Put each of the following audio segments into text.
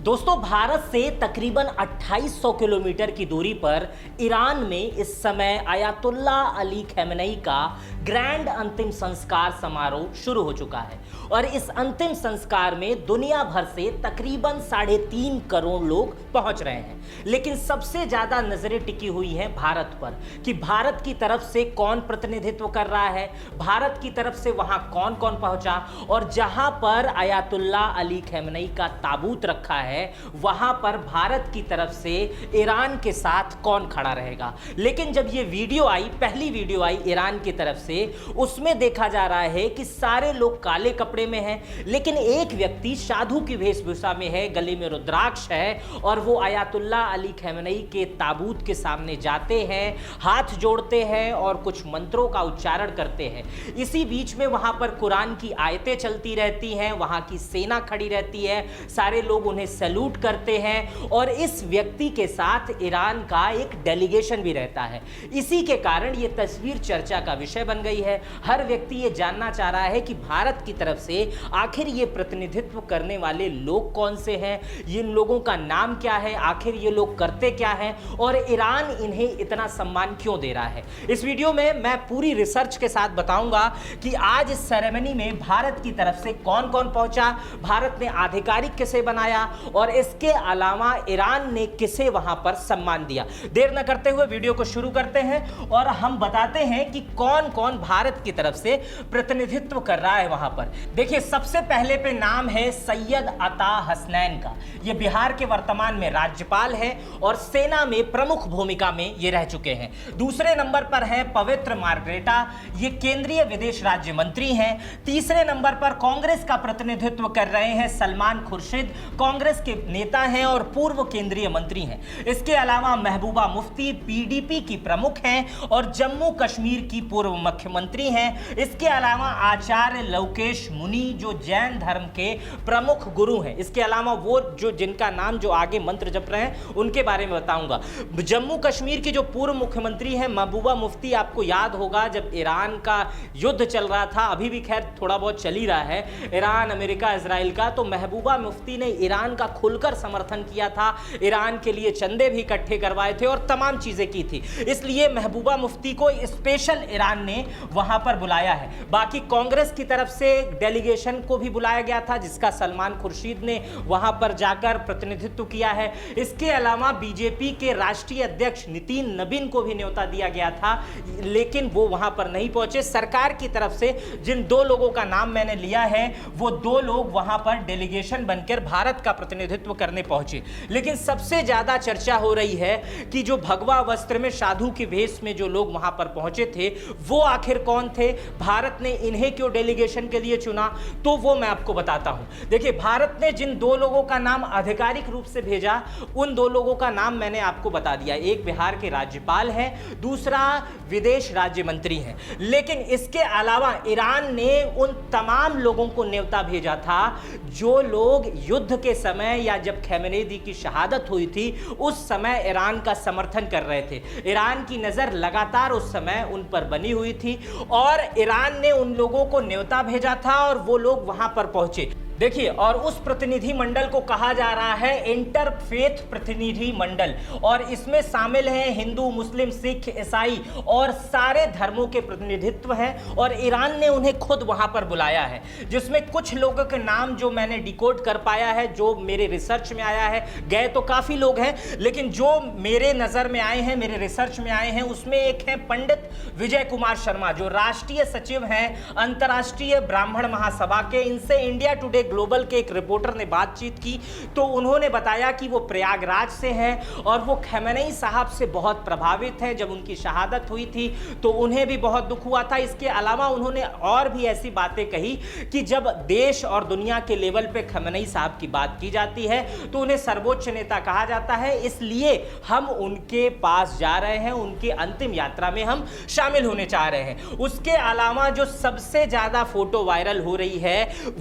दोस्तों, भारत से तकरीबन 2800 किलोमीटर की दूरी पर ईरान में इस समय आयतुल्ला अली खamenei का ग्रैंड अंतिम संस्कार समारोह शुरू हो चुका है और इस अंतिम संस्कार में दुनिया भर से तकरीबन 3.5 करोड़ लोग पहुंच रहे हैं। लेकिन सबसे ज्यादा नजरें टिकी हुई हैं भारत पर कि भारत की तरफ से कौन प्रतिनिधित्व कर रहा है, भारत की तरफ से वहां कौन कौन पहुंचा और जहां पर आयतुल्ला अली खamenei का ताबूत रखा है वहां पर भारत की तरफ से ईरान के साथ कौन खड़ा रहेगा। लेकिन जब ये वीडियो आई, पहली वीडियो आई ईरान की तरफ से, उसमें देखा जा रहा है कि सारे लोग काले कपड़े में हैं, लेकिन एक व्यक्ति साधु की वेशभूषा में है, गले में रुद्राक्ष है और वो आयतुल्ला अली खamenei के ताबूत के सामने जाते हैं, हाथ जोड़ते हैं और कुछ मंत्रों का उच्चारण करते हैं। इसी बीच में वहां पर कुरान की आयतें चलती रहती हैं, वहां की सेना खड़ी रहती है, सारे लोग उन्हें सैल्यूट करते हैं और इस व्यक्ति के साथ ईरान का एक डेलीगेशन भी रहता है। इसी के कारण यह तस्वीर चर्चा का विषय बन गई है। हर व्यक्ति यह जानना चाह रहा है कि भारत की तरफ से आखिर ये प्रतिनिधित्व करने वाले लोग कौन से हैं, इन लोगों का नाम क्या है, आखिर ये लोग करते क्या हैं और ईरान इन्हें इतना सम्मान क्यों दे रहा है। इस वीडियो में मैं पूरी रिसर्च के साथ बताऊंगा कि आज इस सेरेमनी में भारत की तरफ से कौन कौन पहुंचा, भारत ने आधिकारिक किसे बनाया और इसके अलावा ईरान ने किसे वहां पर सम्मान दिया। देर न करते हुए वीडियो को शुरू करते हैं और हम बताते हैं कि कौन कौन भारत की तरफ से प्रतिनिधित्व कर रहा है वहां पर। देखिए, सबसे पहले पे नाम है सैयद अता हसनैन का। ये बिहार के वर्तमान में राज्यपाल है और सेना में प्रमुख भूमिका में ये रह चुके हैं। दूसरे नंबर पर है पवित्र मार्ग्रेटा, ये केंद्रीय विदेश राज्य मंत्री हैं। तीसरे नंबर पर कांग्रेस का प्रतिनिधित्व कर रहे हैं सलमान खुर्शीद, कांग्रेस के नेता हैं और पूर्व केंद्रीय मंत्री हैं। इसके अलावा महबूबा मुफ्ती पीडीपी की प्रमुख हैं और जम्मू कश्मीर की पूर्व मुख्यमंत्री हैं। इसके अलावा आचार्य लवकेश मुनि जो जैन धर्म के प्रमुख गुरु हैं। इसके अलावा वो जो जिनका नाम जो आगे मंत्र जप रहे हैं उनके बारे में बताऊंगा। जम्मू कश्मीर की जो पूर्व मुख्यमंत्री हैं महबूबा मुफ्ती, आपको याद होगा जब ईरान का युद्ध चल रहा था, अभी भी खैर थोड़ा बहुत चल ही रहा है, ईरान अमेरिका इजराइल का, तो महबूबा मुफ्ती ने ईरान का खुलकर समर्थन किया था, ईरान के लिए चंदे भी इकट्ठे करवाए थे और तमाम चीजें की थी। इसलिए महबूबा मुफ्ती को स्पेशल ईरान ने वहां पर बुलाया है। बाकी कांग्रेस की तरफ से डेलीगेशन को भी बुलाया गया था जिसका सलमान खुर्शीद ने वहां पर जाकर प्रतिनिधित्व किया है। इसके अलावा बीजेपी के राष्ट्रीय अध्यक्ष नितिन नबीन को भी न्योता दिया गया था, लेकिन वो वहां पर नहीं पहुंचे। सरकार की तरफ से जिन दो लोगों का नाम मैंने लिया है वो दो लोग वहां पर डेलीगेशन बनकर भारत का प्रतिनिधित्व करने पहुंचे। लेकिन सबसे ज्यादा चर्चा हो रही है कि जो भगवा वस्त्र में साधु के वेश में जो लोग वहां पर पहुंचे थे वो आखिर कौन थे, भारत ने इन्हें क्यों डेलीगेशन के लिए चुना, तो वो मैं आपको बताता हूं। देखिए, भारत ने जिन दो लोगों का नाम आधिकारिक रूप से भेजा उन दो लोगों का नाम मैंने आपको बता दिया। एक बिहार के राज्यपाल हैं, दूसरा विदेश राज्य मंत्री हैं। लेकिन इसके अलावा ईरान ने उन तमाम लोगों को न्योता भेजा था जो लोग युद्ध के समय या जब खamenei की शहादत हुई थी उस समय ईरान का समर्थन कर रहे थे। ईरान की नजर लगातार उस समय उन पर बनी हुई थी और ईरान ने उन लोगों को न्योता भेजा था और वो लोग वहां पर पहुंचे। देखिए, और उस प्रतिनिधि मंडल को कहा जा रहा है इंटरफेथ प्रतिनिधि मंडल और इसमें शामिल हैं हिंदू, मुस्लिम, सिख, ईसाई और सारे धर्मों के प्रतिनिधित्व हैं और ईरान ने उन्हें खुद वहां पर बुलाया है, जिसमें कुछ लोगों के नाम जो मैंने डिकोड कर पाया है, जो मेरे रिसर्च में आया है, गए तो काफी लोग हैं लेकिन जो मेरे नजर में आए हैं, मेरे रिसर्च में आए हैं, उसमें एक है पंडित विजय कुमार शर्मा जो राष्ट्रीय सचिव हैं अंतर्राष्ट्रीय ब्राह्मण महासभा के। इनसे इंडिया टुडे ग्लोबल के एक रिपोर्टर ने बातचीत की तो उन्होंने बताया कि वो प्रयागराज से हैं और वो खamenei साहब से बहुत प्रभावित हैं। जब उनकी शहादत हुई थी तो उन्हें भी बहुत दुख हुआ था। इसके अलावा उन्होंने और भी ऐसी बातें कही कि जब देश और दुनिया के लेवल पे खamenei साहब की बात की जाती है तो उन्हें सर्वोच्च नेता कहा जाता है, इसलिए हम उनके पास जा रहे हैं, उनकी अंतिम यात्रा में हम शामिल होने चाह रहे हैं। उसके अलावा जो सबसे ज्यादा फोटो वायरल हो रही है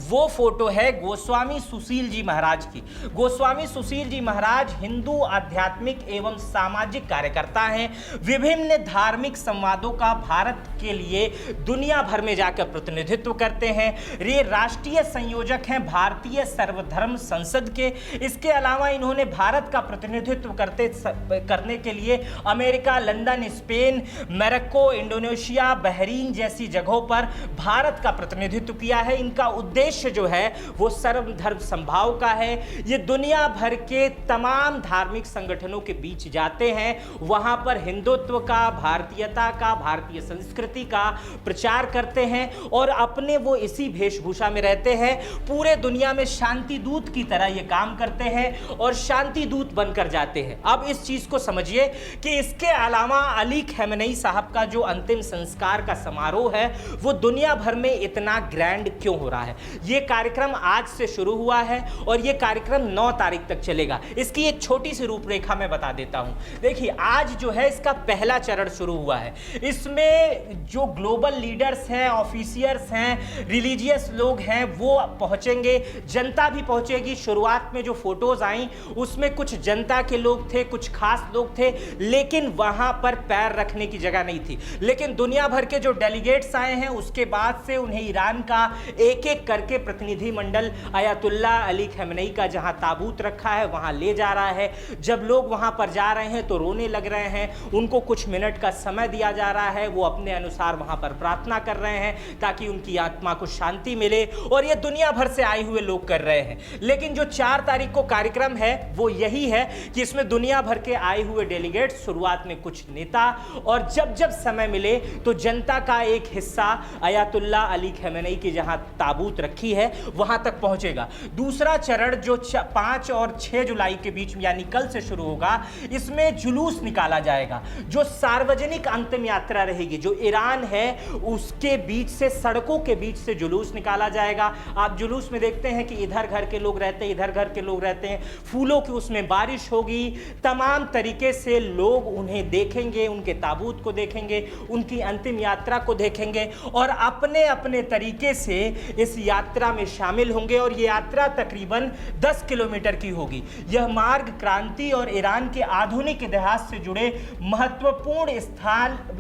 वो फोटो है गोस्वामी सुशील जी महाराज की। गोस्वामी सुशील जी महाराज हिंदू आध्यात्मिक एवं सामाजिक कार्यकर्ता हैं। विभिन्न धार्मिक संवादों का भारत के लिए दुनिया भर में जाकर प्रतिनिधित्व करते हैं। ये राष्ट्रीय संयोजक हैं भारतीय सर्वधर्म संसद के। इसके अलावा इन्होंने भारत का प्रतिनिधित्व करने के लिए America, London, Spain, Morocco, Indonesia, Bahrain जैसी जगहों पर भारत का प्रतिनिधित्व किया है। इनका उद्देश्य जो है वो सर्वधर्म समभाव का है। ये दुनिया भर के तमाम धार्मिक संगठनों के बीच जाते हैं, वहां पर हिंदुत्व का, भारतीयता का, भारतीय संस्कृति का प्रचार करते हैं और अपने वो इसी वेशभूषा में रहते हैं। पूरे दुनिया में शांति दूत की तरह ये काम करते हैं और शांति दूत बनकर जाते हैं। अब इस चीज को समझिए कि इसके अलावा अली खamenei साहब का जो अंतिम संस्कार का समारोह है वो दुनिया भर में इतना ग्रैंड क्यों हो रहा है। ये कार्यक्रम आज से शुरू हुआ है और ये कार्यक्रम 9 तारीख तक चलेगा। इसकी एक छोटी सी रूपरेखा मैं बता देता हूं। देखिए, आज जो है इसका पहला चरण शुरू हुआ है। इसमें जो ग्लोबल लीडर्स हैं, ऑफिशियर्स हैं, रिलीजियस लोग हैं, वो पहुंचेंगे, जनता भी पहुंचेगी। शुरुआत में जो फोटोज आई उसमें कुछ जनता के लोग थे, कुछ खास लोग थे, लेकिन वहां पर पैर रखने की जगह नहीं थी। लेकिन दुनिया भर के जो डेलीगेट्स आए हैं उसके बाद से उन्हें ईरान का एक एक करके प्रतिनिधि मंडल अयातुल्ला अली खamenei का जहां ताबूत रखा है वहां ले जा रहा है। जब लोग वहां पर जा रहे हैं तो रोने लग रहे हैं। उनको कुछ मिनट का समय दिया जा रहा है, वो अपने अनुसार वहां पर प्रार्थना कर रहे हैं ताकि उनकी आत्मा को शांति मिले, और ये दुनिया भर से आए हुए लोग कर रहे हैं। लेकिन जो 4 तारीख को कार्यक्रम है वो यही है कि इसमें दुनिया भर के आए हुए डेलीगेट्स, शुरुआत में कुछ नेता, और जब जब समय मिले तो जनता का एक हिस्सा अयातुल्ला अली खamenei की जहां ताबूत रखी है वहां तक पहुंचेगा। दूसरा चरण जो 5 और 6 जुलाई के बीच में यानी कल से शुरू होगा, इसमें जुलूस निकाला जाएगा। जो सार्वजनिक अंतिम यात्रा रहेगी, जो ईरान है उसके बीच से, सड़कों के बीच से जुलूस निकाला जाएगा। आप जुलूस में देखते हैं कि इधर घर के लोग रहते हैं, इधर घर के लोग रहते हैं, फूलों की उसमें बारिश होगी। तमाम तरीके से लोग उन्हें देखेंगे, उनके ताबूत को देखेंगे, उनकी अंतिम यात्रा को देखेंगे और अपने अपने तरीके से इस यात्रा में शामिल होंगे। और यह यात्रा तकरीबन 10 किलोमीटर की होगी। यह मार्ग क्रांति और ईरान के आधुनिक इतिहास से जुड़े महत्वपूर्ण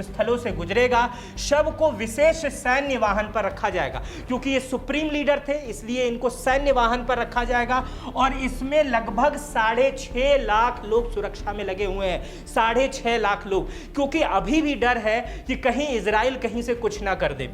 स्थलों से गुजरेगा। शव को विशेष सैन्य वाहन पर रखा जाएगा, क्योंकि ये सुप्रीम लीडर थे इसलिए इनको सैन्य वाहन पर रखा जाएगा। और इसमें लगभग 6.5 लाख लोग सुरक्षा में लगे हुए हैं। 6.5 लाख लोग, क्योंकि अभी भी डर है कि कहीं इजराइल कहीं से कुछ ना कर दे।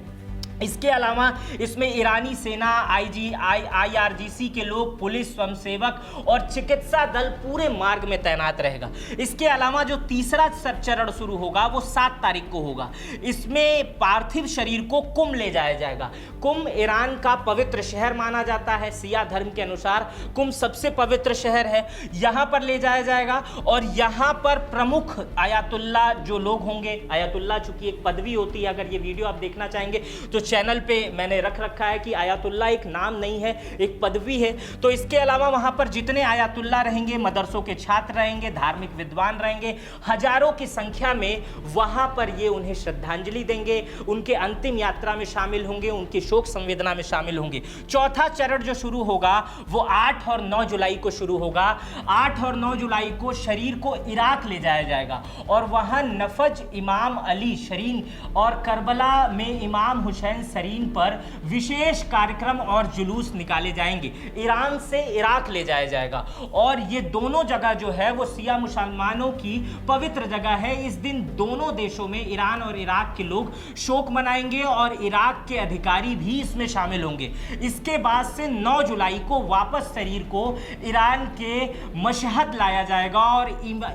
इसके अलावा इसमें ईरानी सेना, IRGC के लोग, पुलिस, स्वयंसेवक और चिकित्सा दल पूरे मार्ग में तैनात रहेगा। इसके अलावा जो तीसरा चरण शुरू होगा वो 7 तारीख को होगा। इसमें पार्थिव शरीर को कुम ले जाया जाएगा। कुम ईरान का पवित्र शहर माना जाता है। शिया धर्म के अनुसार कुम सबसे पवित्र शहर है। यहाँ पर ले जाया जाएगा और यहाँ पर प्रमुख आयतुल्ला जो लोग होंगे, आयतुल्ला चूंकि एक पदवी होती है, अगर ये वीडियो आप देखना चाहेंगे तो चैनल पे मैंने रख रखा है कि आयतुल्ला एक नाम नहीं है, एक पदवी है। तो इसके अलावा वहां पर जितने आयतुल्ला रहेंगे, मदरसों के छात्र रहेंगे, धार्मिक विद्वान रहेंगे, हजारों की संख्या में वहां पर ये उन्हें श्रद्धांजलि देंगे, उनके अंतिम यात्रा में शामिल होंगे, उनकी शोक संवेदना में शामिल होंगे। चौथा चरण जो शुरू होगा वो 8 और 9 जुलाई को शुरू होगा। 8 और 9 जुलाई को शरीर को इराक ले जाया जाएगा और वहां नफज इमाम अली शरीन और करबला में इमाम हुसैन सरीन पर विशेष कार्यक्रम और जुलूस निकाले जाएंगे। ईरान से इराक ले जाया जाएगा और ये दोनों जगह जो है वो शिया मुसलमानों की पवित्र जगह है। इस दिन दोनों देशों में, ईरान और इराक के लोग शोक मनाएंगे और इराक के अधिकारी भी इसमें शामिल होंगे। इसके बाद से 9 जुलाई को वापस शरीर को ईरान के मशहद लाया जाएगा और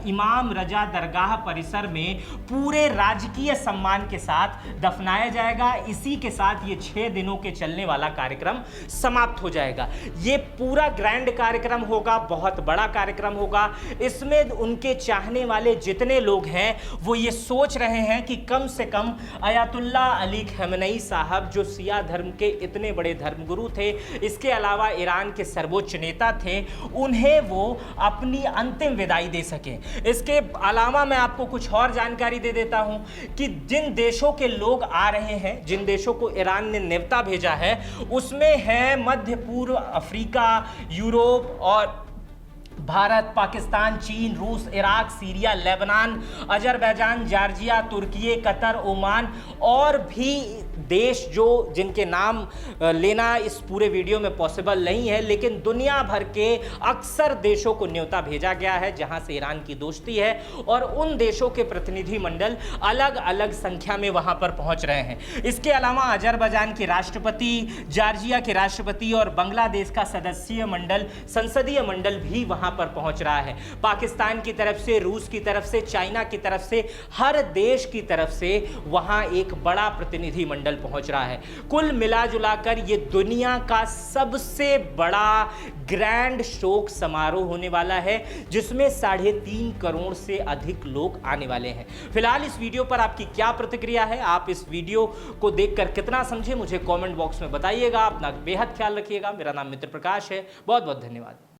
इमाम रजा दरगाह परिसर में पूरे राजकीय सम्मान के साथ दफनाया जाएगा। इसी के साथ ये 6 दिनों के चलने वाला कार्यक्रम समाप्त हो जाएगा। ये पूरा ग्रैंड कार्यक्रम होगा, बहुत बड़ा कार्यक्रम होगा। इसमें उनके चाहने वाले जितने लोग हैं वो ये सोच रहे हैं कि कम से कम अयातुल्ला अली खamenei साहब जो शिया धर्म के इतने बड़े धर्मगुरु थे, इसके अलावा ईरान के सर्वोच्च नेता थे, उन्हें वो अपनी अंतिम विदाई दे सके। इसके अलावा मैं आपको कुछ और जानकारी दे देता हूं कि जिन देशों के लोग आ रहे हैं, जिन देशों को ईरान ने न्योता भेजा है उसमें है मध्य पूर्व, अफ्रीका, यूरोप और भारत, पाकिस्तान, चीन, रूस, Iraq, Syria, Lebanon, Azerbaijan, Georgia, तुर्की, कतर, ओमान और भी देश जो जिनके नाम लेना इस पूरे वीडियो में पॉसिबल नहीं है, लेकिन दुनिया भर के अक्सर देशों को न्योता भेजा गया है जहां से ईरान की दोस्ती है और उन देशों के प्रतिनिधिमंडल अलग अलग संख्या में वहां पर पहुंच रहे हैं। इसके अलावा अजरबैजान के राष्ट्रपति, जॉर्जिया के राष्ट्रपति और बांग्लादेश का संसदीय मंडल भी वहां पर पहुंच रहा है। पाकिस्तान की तरफ से, रूस की तरफ से, चाइना की तरफ से, हर देश की तरफ से वहां एक बड़ा प्रतिनिधि मंडल पहुंच रहा है। कुल मिलाजुलाकर ये दुनिया का सबसे बड़ा ग्रैंड शोक समारोह होने वाला है जिसमें 3.5 करोड़ से अधिक लोग आने वाले हैं। फिलहाल इस वीडियो पर आपकी क्या प्रतिक्रिया है? आप इस वीडियो को देखकर कितना समझे मुझे कमेंट बॉक्स में बताइएगा। अपना बेहद ख्याल रखिएगा। मेरा नाम मित्र प्रकाश है। बहुत बहुत धन्यवाद।